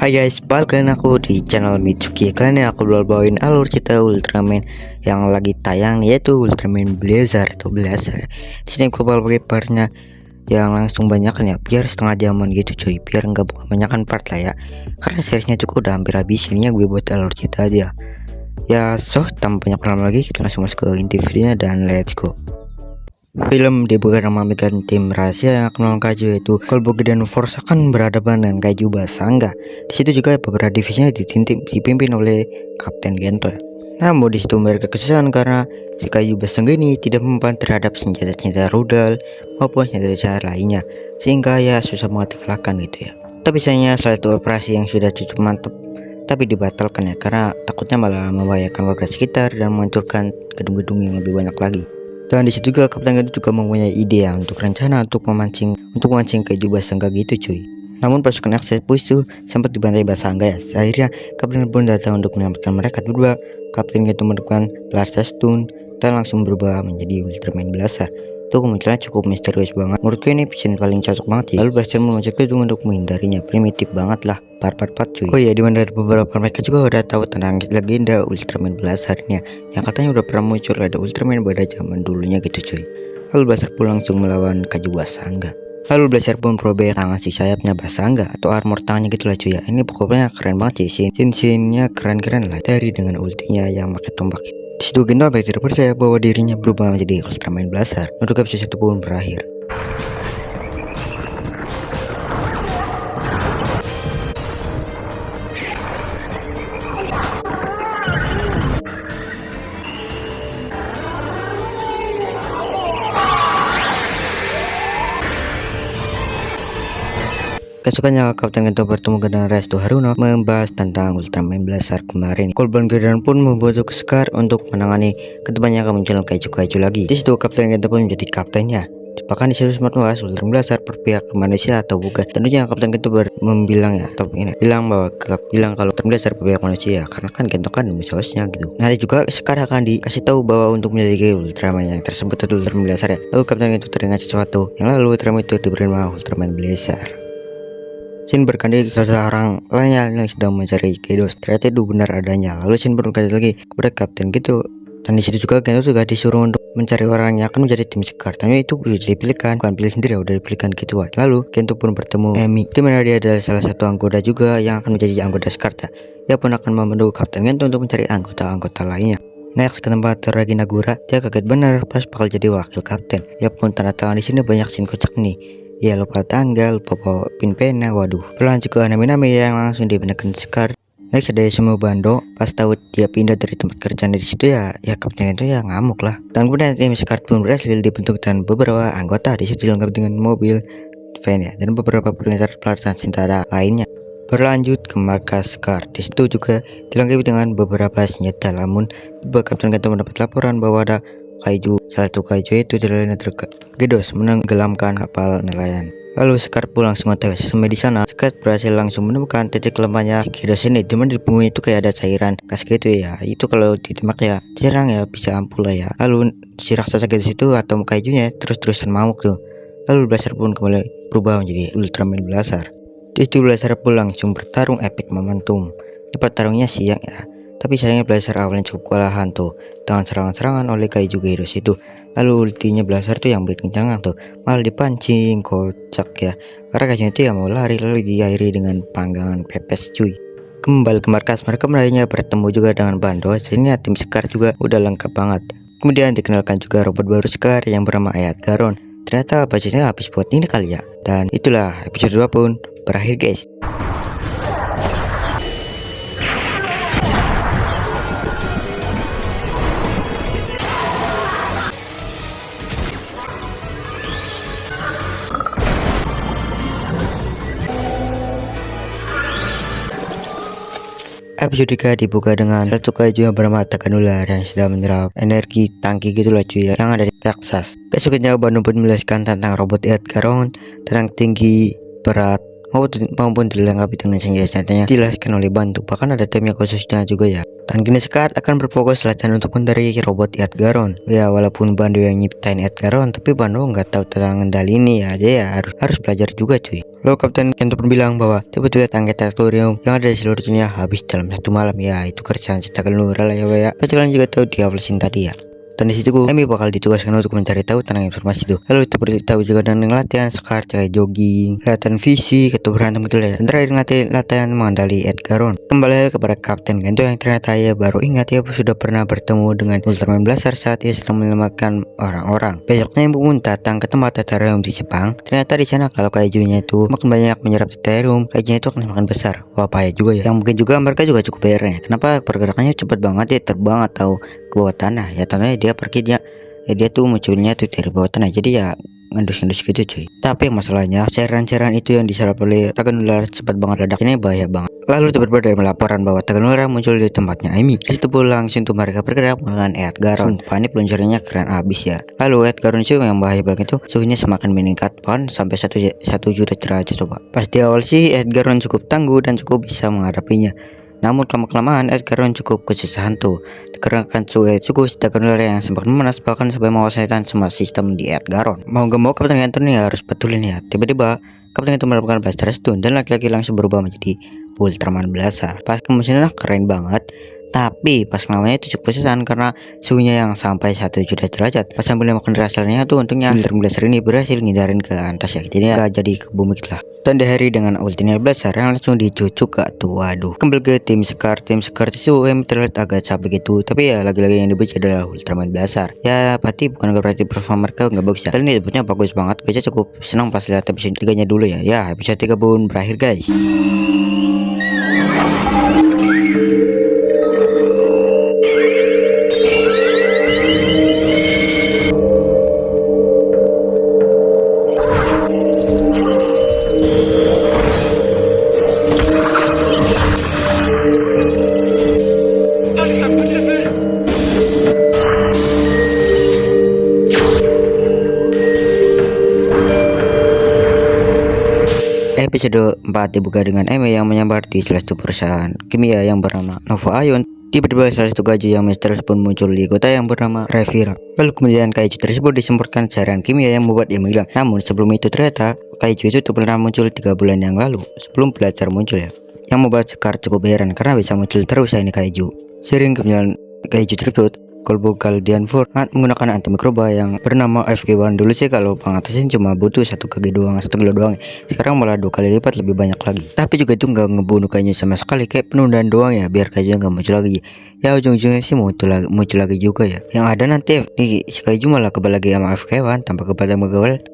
Hai guys, balik kalian aku di channel Mitsuki. Kalian ini aku bawain alur cerita Ultraman yang lagi tayang nih, yaitu Ultraman Blazar atau Blazer ya. Di sini aku bakal pakai partnya yang langsung banyakan ya, biar setengah jaman gitu cuy, biar nggak kebanyakan part lah ya. Karena seriesnya cukup udah hampir habis, ini gue buat alur cerita aja. Ya, tanpa banyak lama lagi kita langsung masuk ke inti videonya dan let's go. Film dibuka dengan memegang tim rahasia yang akan melawan kaiju, yaitu Kolbogi dan Force akan berhadapan dengan kaiju Basanga. Di situ juga beberapa divisinya dipimpin oleh Kapten Gento. Namun di situ mereka kesusahan karena si kaiju Basanga ini tidak mempan terhadap senjata-senjata rudal maupun senjata lainnya, sehingga ya susah banget dikalahkan gitu ya. Tapi sayangnya salah satu operasi yang sudah cukup mantap tapi dibatalkan ya, karena takutnya malah membahayakan warga sekitar dan menghancurkan gedung-gedung yang lebih banyak lagi. Dan disitu juga Kapten Gento juga mempunyai ide ya, untuk rencana untuk memancing kaiju Basanga gitu cuy. Namun pasukan Exodus itu sempat dibantai Basanga ya. Akhirnya Kapten pun datang untuk menyelamatkan mereka berdua. Kapten Gento menemukan Blaster Stone dan langsung berubah menjadi Ultraman Blazer. Itu kemunculan cukup misterius banget. Menurutku ini vision paling cocok banget sih. Lalu Blaster memanjat gedung untuk menghindarinya. Primitif banget lah, part cuy. Oh iya, dimana beberapa mereka juga udah tahu tentang legenda Ultraman Blazernya yang katanya udah pernah muncul ada Ultraman pada zaman dulunya gitu cuy. Lalu Blazer pun langsung melawan kaiju Basanga. Lalu Blazer pun merobek tangan si sayapnya Basanga atau armor tangannya gitu lah cuy ya. Ini pokoknya keren banget sih, scene-nya keren-keren lah, dari dengan ultinya yang pakai tombak. Di situ Gento hampir tidak percaya bahwa dirinya berubah menjadi Ultraman Blazer. Untuk episode 1 pun berakhir. Kesukaannya Kapten Gento bertemu dengan Resto Haruno membahas tentang Ultraman Blazer kemarin. Kolban Gedan pun membutuhkan Scar untuk menangani kedepannya kemunculan kaiju-kaiju lagi. Di situ Kapten Gento pun menjadi kaptennya. Bahkan disuruh sempat membahas Ultraman Blazer berpihak ke manusia atau bukan. Tentunya Kapten Gento bilang ya, atau ini bilang kalau Ultraman Blazer berpihak manusia, karena kan Gento kan musuhnya gitu. Nanti juga Scar akan dikasih tahu bahwa untuk menjadi Ultraman yang tersebut adalah Ultraman Blazer ya. Lalu Kapten Gento teringat sesuatu yang lalu Ultraman itu diberi nama Ultraman Blazer. Shin berganti seseorang lainnya yang sedang mencari Gedos. Ternyata itu benar adanya. Lalu Shin berganti lagi kepada Kapten gitu. Dan disitu juga Gento juga disuruh untuk mencari orang yang akan menjadi tim Scar. Tapi itu udah dipilihkan, bukan pilih sendiri, udah dipilihkan gitu. Lalu Gento pun bertemu Emi, dimana dia adalah salah satu anggota juga yang akan menjadi anggota Scar. Dia pun akan membantu Kapten Gento untuk mencari anggota-anggota lainnya. Next ke tempat Reginagura, dia kaget benar pas bakal jadi wakil kapten. Ya pun tanda tangan di sini banyak scene kocak nih. Ya lupa tanggal, lupa bawa pin pena, waduh. Berlanjut ke anime yang langsung diberikan Scar. Next ada Yasumu Bando, pas tahu dia pindah dari tempat kerjaan di situ ya Kapten itu ya ngamuk lah. Dan kemudian tim Scar pun berhasil dibentuk dan beberapa anggota di situ dilengkapi dengan mobil, van ya, dan beberapa peralatan senjata lainnya. Berlanjut ke markas Scar, di situ juga dilengkapi dengan beberapa senjata. Namun Kapten Gento mendapat laporan bahwa ada salah satu kaiju itu tidak Gedos menenggelamkan kapal nelayan. Lalu Scar pun langsung OTW. Sampai di sana Scar berhasil langsung menemukan titik lemahnya si Gedos ini, dimana di punggungnya itu kayak ada cairan gas gitu ya. Itu kalau ditembak ya jarang ya bisa ampul lah ya. Lalu si raksasa Gedos itu atau kaijunya terus-terusan mamuk tuh. Lalu Blazer pun kembali berubah menjadi Ultraman Blazer. Di situ Blazer pun langsung bertarung epic momentum. Di pertarungnya siang ya, tapi sayangnya Blazer awalnya cukup kewalahan tuh dengan serangan-serangan oleh kaiju Gedos itu. Lalu ultinya Blazer tuh yang bikin kencang tuh malah dipancing, kocak ya. Karena kaiju itu yang mau lari lalu diakhiri dengan panggangan pepes cuy. Kembali ke markas, mereka mulainya bertemu juga dengan Bando. Sini tim Scar juga udah lengkap banget. Kemudian dikenalkan juga robot baru Scar yang bernama Ayat Garon. Ternyata budgetnya habis buat ini kali ya. Dan itulah episode 2 pun berakhir guys. Episode 3 dibuka dengan satu kaiju yang bernama Tekan Ular yang sedang menyerap energi tangki gitu lah cuy ya, yang ada di Texas. Besoknya Bandung pun menjelaskan tentang robot Edgaron, tentang tinggi, berat, maupun dilengkapi dengan senjata-senjatanya dijelaskan oleh Bantu. Bahkan ada timnya khususnya juga ya. Dan kini Scar akan berfokus latihan untuk mengendari robot Edgaron. Ya walaupun Bando yang nyiptain Edgaron, tapi Bando nggak tahu tentang kendali ini ya, aja ya harus belajar juga cuy. Lalu Kapten Kento pun bilang bahwa tiba-tiba tangkai Tellurium yang ada di seluruh dunia habis dalam satu malam. Ya itu kerjaan cetakan Lura lah ya. Kalian juga tahu di awal scene tadi ya. Dan di situ Emi bakal ditugaskan untuk mencari tahu tentang informasi itu. Lalu itu beritahu juga dengan latihan Scar kayak jogging, latihan fisik atau berantem gitu ya. Dan terakhir latihan mengendali Edgaron. Kembali kepada Kapten Gento yang ternyata ya baru ingat ya sudah pernah bertemu dengan Ultraman Blaster saat ia sedang menyelamatkan orang-orang. Besoknya Emi pun datang ke tempat Tellurium di Jepang. Ternyata di sana kalau kaijunya itu makin banyak menyerap Tellurium, kaijunya itu akan makin besar. Wah payah juga ya. Yang mungkin juga mereka juga cukup bayarnya. Kenapa pergerakannya cepat banget ya, terbang atau ke bawah tanah ya, tanahnya dia pergi dia tuh munculnya tuh dari bawah tanah, jadi ya ngendus-ngendus gitu cuy. Tapi masalahnya cairan-cairan itu yang diserap oleh Tegan Ular cepat banget ledaknya, bahaya banget. Lalu tiba-tiba dari laporan bahwa Tegan Ular muncul di tempatnya Emi. Disitu pun langsung tuh mereka bergerak menggunakan Edgaron. Panik peluncurannya keren abis ya. Lalu Edgaron itu yang bahaya banget itu suhunya semakin meningkat bahkan sampai 1 juta derajat coba. Pas di awal sih Edgaron cukup tangguh dan cukup bisa menghadapinya. Namun kelamaan Edgaron cukup kesusahan tuh. Dikarenakan suku Tegan Ular yang sempat memanas bahkan sampai menguasai semua sistem di Edgaron. Mau gak mau Kapten Gento nih harus betulin ya. Tiba-tiba Kapten Gento melakukan Blaster Stone dan laki-laki langsung berubah menjadi Ultraman Blaster. Pas kemudian keren banget. Tapi pas namanya itu cukup kesusahan karena suhunya yang sampai 1 juta derajat. Pas sambil makan rasalnya tuh untungnya Ultraman Blaster ini berhasil ngindarin ke atas ya. Jadi gak jadi ke bumi lah. Dan diakhiri dengan ultinya Blaster yang langsung dicucuk ke tuh. Waduh. Kembali ke tim Scar itu terlihat agak capek gitu. Tapi ya lagi-lagi yang dibenci adalah Ultraman Blaster. Ya pasti bukan berarti performa mereka nggak bagus ya. Kali ini debutnya bagus banget. Gue cukup senang pas lihat episode 3-nya dulu ya. Ya episode 3 pun berakhir guys. Episode 4 dibuka dengan Emi yang menyambar di salah satu perusahaan kimia yang bernama Nova Ion. Tiba-tiba salah satu kaiju yang misterius pun muncul di kota yang bernama Revira. Lalu kemudian kaiju tersebut disemprotkan cairan kimia yang membuat ia menghilang. Namun sebelum itu ternyata kaiju itu pernah muncul 3 bulan yang lalu sebelum Blaster muncul ya. Yang membuat Scar cukup heran karena bisa muncul terus ya ini kaiju. Sering kemudian kaiju tersebut Kolbo Galdian Ford menggunakan antimikroba yang bernama FG1. Dulu sih kalau pengatasan cuma butuh 1 kg doang, 1 kilo doang. Sekarang malah 2 kali lipat lebih banyak lagi. Tapi juga itu nggak ngebunuh kayu sama sekali, kayak penundaan doang ya biar kayu nggak muncul lagi. Ya ujung-ujungnya sih muncul lagi juga ya. Yang ada nanti nih si kayu malah kebal lagi sama FG1, tambah kebal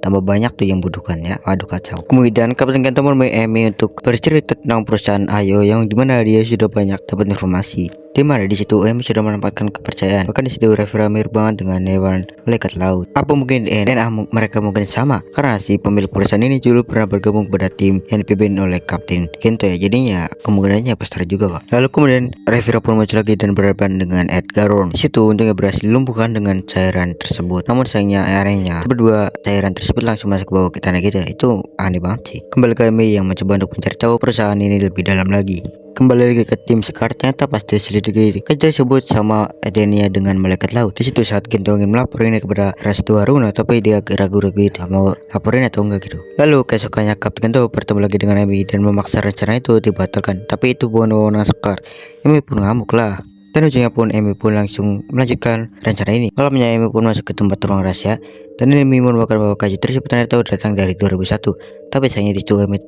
tambah banyak tuh yang butuhkan ya. Waduh kacau. Kemudian Kapten Gento menemui Emi untuk bercerita tentang perusahaan Ayo yang dimana dia sudah banyak dapat informasi. Di mana di situ Emi sudah menempatkan kepercayaan. Bahkan di situ Revira mirip banget dengan hewan malaikat laut. Apa mungkin DNA mereka mungkin sama? Karena si pemilik perusahaan ini dulu pernah bergabung pada tim yang dipimpin oleh Kapten Gento ya. Jadinya kemungkinannya besar juga pak. Lalu kemudian Revira pun muncul lagi dan berhadapan dengan Edgaron. Di situ untungnya berhasil dilumpuhkan dengan cairan tersebut. Namun sayangnya airnya berdua cairan tersebut langsung masuk ke bawah ke tanah kita. Itu aneh banget sih. Kembali ke Emi yang mencoba untuk mencari tahu perusahaan ini lebih dalam lagi. Kembali lagi ke tim Scar, ternyata pas diselidiki kerja tersebut sama Edenia dengan malaikat laut. Di situ saat Gento ingin melapor ini kepada Restu Haruna, tapi dia ragu-ragu gitu mau laporin atau enggak gitu. Lalu keesokannya Kapten Gento bertemu lagi dengan Emi dan memaksa rencana itu dibatalkan. Tapi itu bukan wewenang Scar. Emi pun ngamuk lah. Dan ujungnya pun Emi pun langsung melanjutkan rencana ini. Malamnya Emi pun masuk ke tempat ruang rahasia dan Emi menemukan bahwa kayu tersebut ternyata datang dari 2001. Tapi sayangnya di Emi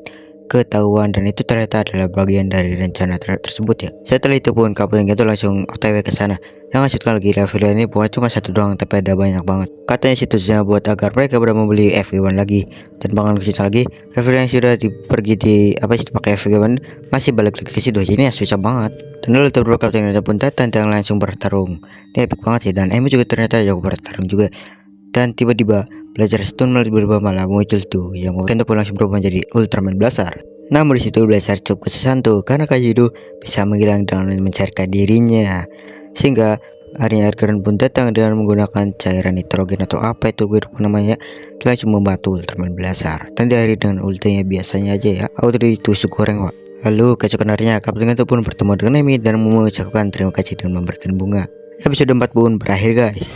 ketahuan dan itu ternyata adalah bagian dari rencana tersebut ya. Setelah itu pun Kapten Gento langsung OTW ke sana. Yang lanjutkan lagi Revira ini bukan cuma 1 doang tapi ada banyak banget. Katanya situsnya buat agar mereka berani membeli FG1 lagi. Dan bahkan kita lagi Revira yang sudah pergi di pakai FG1 masih balik lagi ke situ. Jadi ya susah banget. Dan lalu beberapa Kapten Gento pun datang dan langsung bertarung. Ini epic banget sih. Dan Emi juga ternyata jago bertarung juga. Dan tiba-tiba Blaster Stone malah muncul tuh yang Gento pun langsung berubah menjadi Ultraman Blaster. Namun disitu Blaster cukup kesusahan tuh karena kayu itu bisa menghilang dengan mencairkan dirinya. Sehingga akhirnya Edgaron pun datang dengan menggunakan cairan nitrogen atau apa itu gue lupa namanya, langsung membantu Ultraman Blaster. Dan diakhiri dengan ultinya biasanya aja ya, auto ditusuk goreng wak. Lalu keesokan harinya Kapten Gento pun bertemu dengan Emi dan mengucapkan terima kasih dengan memberikan bunga. Episode 4 pun berakhir guys.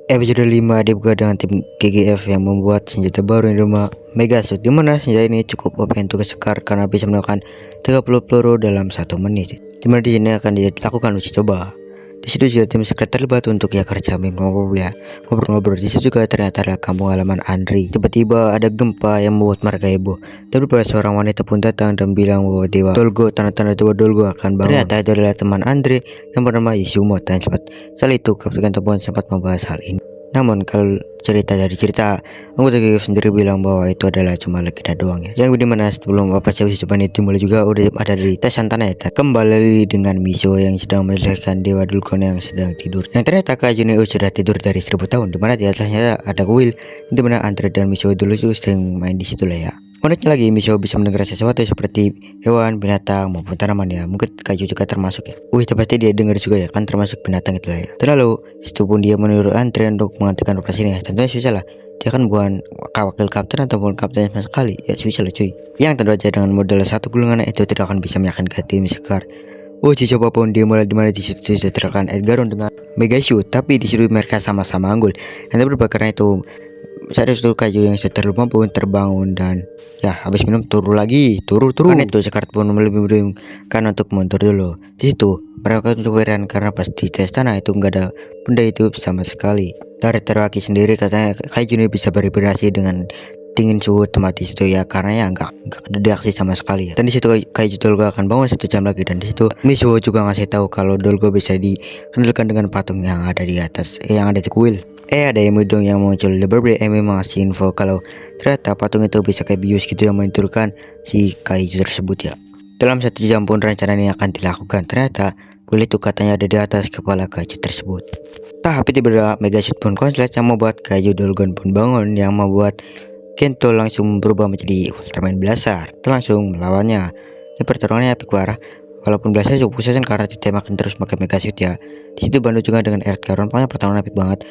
Episode 5 dibuka dengan tim GGF yang membuat senjata baru yang bernama Megasuit, dimana senjata ini cukup OP untuk Scar karena bisa melakukan 30 peluru dalam 1 menit. Dimana di sini akan dilakukan uji coba. Di situ juga tim Scar terlibat untuk kerja ngobrol-ngobrol. Di situ juga ternyata ada kampung halaman Andri. Tiba-tiba ada gempa yang membuat mereka heboh. Tapi pada seorang wanita pun datang dan bilang bahwa dewa Dolgo, tanda-tanda dewa Dolgo akan bangun. Ternyata itu adalah teman Andri yang bernama Izumo. Dan saat itu Kapten Gento pun sempat membahas hal ini. Namun kalau cerita anggota GGF sendiri bilang bahwa itu adalah cuma legenda doang ya. Yang dimana sebelum operasi uji coba itu mulai juga udah ada di tes Santana ya. Kembali dengan Miso yang sedang menyelesaikan dewa Dulcon yang sedang tidur. Yang ternyata Kak Junio sudah tidur dari 1000 tahun, dimana di atasnya ada kuil, dimana Andre dan Miso dulu itu sering main di situ lah ya. Uniknya lagi Miso bisa mendengar sesuatu seperti hewan, binatang maupun tanaman ya. Mungkin kayu juga termasuk ya. Itu pasti dia dengar juga ya, kan termasuk binatang itu lah ya. Dan lalu itu pun dia menurut Andre untuk menghentikan operasi ini ya. Tentunya susah lah. Dia kan bukan wakil kapten ataupun kapten sama sekali. Ya susah lah cuy. Yang tentu aja dengan modal satu gulungan itu tidak akan bisa meyakinkan tim Scar. Uji coba pun dia mulai dimana di situ terkena Edgaron dengan Megasuit, tapi di situ mereka sama-sama unggul. Yang berbeda karena itu saat itu kayu yang sudah terlupa pun terbangun dan ya habis minum turun lagi turun kan itu Scar pun lebih berdung kan untuk mundur dulu. Di situ mereka untuk heran karena pasti tes tanah itu enggak ada benda itu sama sekali. Dari Teruaki sendiri katanya kayu ini bisa bervibrasi dengan dingin suhu tempat di situ ya, karena ya enggak ada reaksi sama sekali ya. Dan di situ kayu Dolgo akan bangun 1 jam lagi, dan di situ Miso juga ngasih tahu kalau Dolgo bisa dikendalikan dengan patung yang ada di atas yang ada di kuil. Ada Emi dong yang muncul. Beberapa Emi ngasih info kalau ternyata patung itu bisa kayak bius gitu yang menentukan si kaiju tersebut ya. Dalam 1 jam pun rencana ini akan dilakukan. Ternyata kulit itu katanya ada di atas kepala kaiju tersebut. Tapi tiba-tiba Megasuit pun konslet yang membuat kaiju Dolgon pun bangun, yang membuat Gento langsung berubah menjadi Ultraman Blaster langsung melawannya. Ini pertarungannya epic parah. Walaupun Blaster cukup susah karena ditembakkan terus pakai Megasuit ya. Di situ bantu juga dengan Edgaron, pokoknya pertarungan epic banget.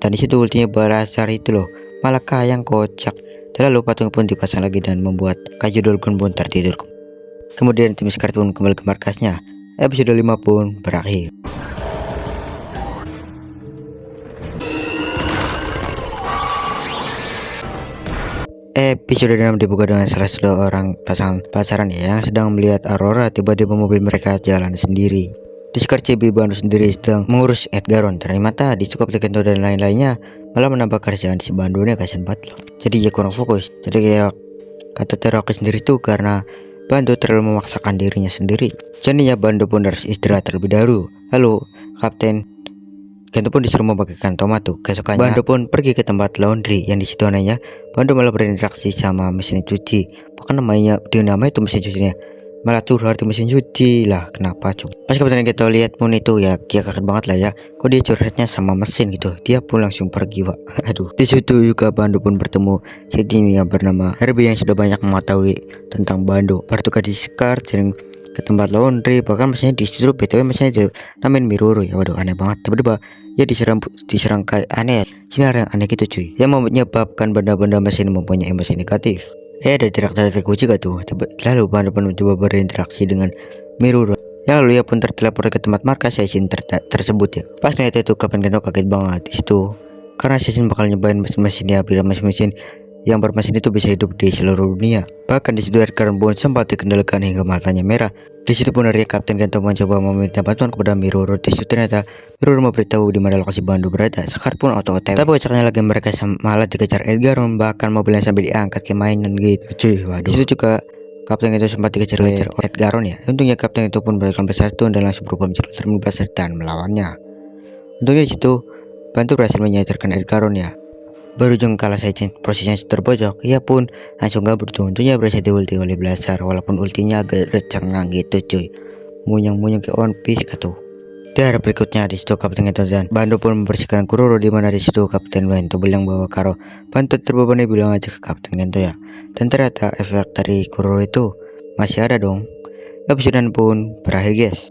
Dan disitu ultinya Blaster itu loh malah yang kocak. Lalu patung pun dipasang lagi dan membuat kayu Dolgon pun tertidur. Kemudian tim Scar pun kembali ke markasnya. Episode 5 pun berakhir. Episode 6 dibuka dengan salah satu orang pacaran ya, yang sedang melihat Aurora. Tiba-tiba mobil mereka jalan sendiri. Di Scar CB Bando sendiri sedang mengurus Edgaron. Ternyata di Cukup Gento dan lain-lainnya malah menambah kerjaan si Bando nya, kasihan banget loh. Jadi ya kurang fokus. Jadi kayak kata Teruaki sendiri tuh karena Bando terlalu memaksakan dirinya sendiri. Jadinya Bando pun harus istirahat terlebih dahulu. Lalu Kapten Gento pun disuruh membagikan tomat tuh. Keesokannya Bando pun pergi ke tempat laundry, yang di situ anehnya Bando malah berinteraksi sama mesin cuci. Bukan namanya itu mesin cucinya, malah curhat di mesin cuci lah. Kenapa cuy? Pas Kapten Gento lihat pun itu ya, dia kaget banget lah ya. Kok dia curhatnya sama mesin gitu? Dia pun langsung pergi pak. Aduh. Di situ juga Bando pun bertemu Sidney yang bernama Herbie yang sudah banyak mengetahui tentang Bando. Bertukar di Scar sering ke tempat laundry, bahkan mesinnya di situ btw mesinnya itu namanya Miruru ya. Waduh aneh banget. Tiba-tiba ya diserang kayak aneh, sinar yang aneh gitu cuy, yang menyebabkan benda-benda mesin mempunyai emosi negatif. Ada interaktif kunci gak tuh? Lalu Bando pun mencoba berinteraksi dengan Miruru, yang lalu ia pun terteleport ke tempat markas Session tersebut ya. Pas ngeliat itu Kapten Gento kaget banget di situ, karena Session bakal nyobain mesin-mesinnya bila mesin-mesin yang bermesin itu bisa hidup di seluruh dunia. Bahkan di situ Edgaron pun sempat dikendalikan hingga matanya merah. Di situ pun dari Kapten Gento mencoba meminta bantuan kepada Miruru. Di situ ternyata Miruru memberitahu di mana lokasi Bando berada. Scar pun auto-otw. Tapi kocaknya lagi mereka malah dikejar Edgaron, bahkan mobilnya sampai diangkat ke mainan gitu cuy. Waduh. Di situ juga Kapten Gento sempat dikejar Edgaron ya. Untungnya Kapten itu pun berikan besar dan langsung berubah menjadi Ultraman Blaster dan melawannya. Untungnya di situ Bando berhasil menyadarkan Edgaron ya. Berujung kalah Session posisinya terpojok, ia pun langsung gak tentunya berhasil diulti oleh Blaster, walaupun ultinya agak recengang gitu cuy, munyang-munyang ke One Piece gitu. Di hari berikutnya di situ Kapten Gento dan Bando pun membersihkan Kuroro, di mana di situ Kapten Gento bilang bahwa kalau Bando terbebani bilang aja ke Kapten Gento ya. Dan ternyata efek dari Kuroro itu masih ada dong. Episode pun berakhir guys.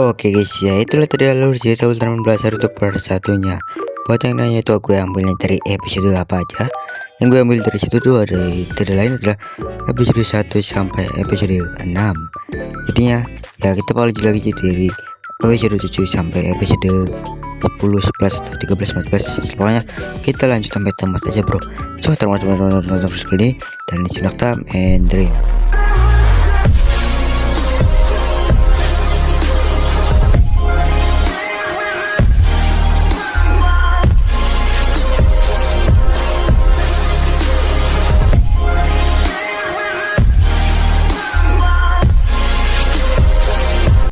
Oke guys, ya itulah tadi alur cerita Ultraman Blaster untuk part satunya. Buat yang nanya itu aku ambilnya dari episode apa aja. Yang gue ambil dari situ tuh ada tidak lain adalah episode 1 sampai episode 6. Jadinya ya kita bakal lagi dari episode 7 sampai episode 10, 11, atau 13, 14. Pokoknya kita lanjut sampai tamat aja bro. So terima kasih teman-teman terus kali ini, dan it's time and dream.